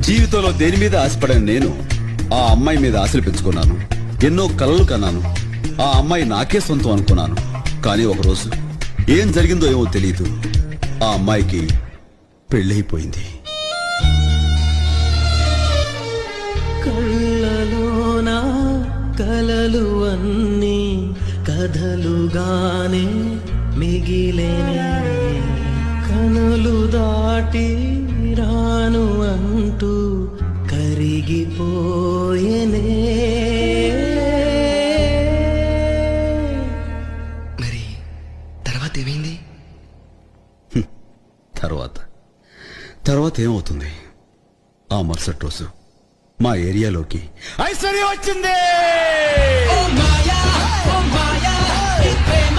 జీవితంలో దేని మీద ఆశపడిన నేను ఆ అమ్మాయి మీద ఆశలు పెంచుకున్నాను. ఎన్నో కలలు కన్నాను. ఆ అమ్మాయి నాకే సొంతం అనుకున్నాను. కానీ ఒకరోజు ఏం జరిగిందో ఏమో తెలియదు. ఆ అమ్మాయికి పెళ్ళైపోయింది. కళ్ళలోన కలలు అన్నీ కథలుగానే మిగిలేనే, కనులు దాటి రాను అంటూ కరిగిపోయేనే. మరి తర్వాత ఏమైంది? తర్వాత ఏమవుతుంది? ఆ మరుసటి రోజు మా ఏరియాలోకి ఐశ్వర్య వచ్చింది. ఓ మాయా, ఓ మాయా, ఈ ప్రేమ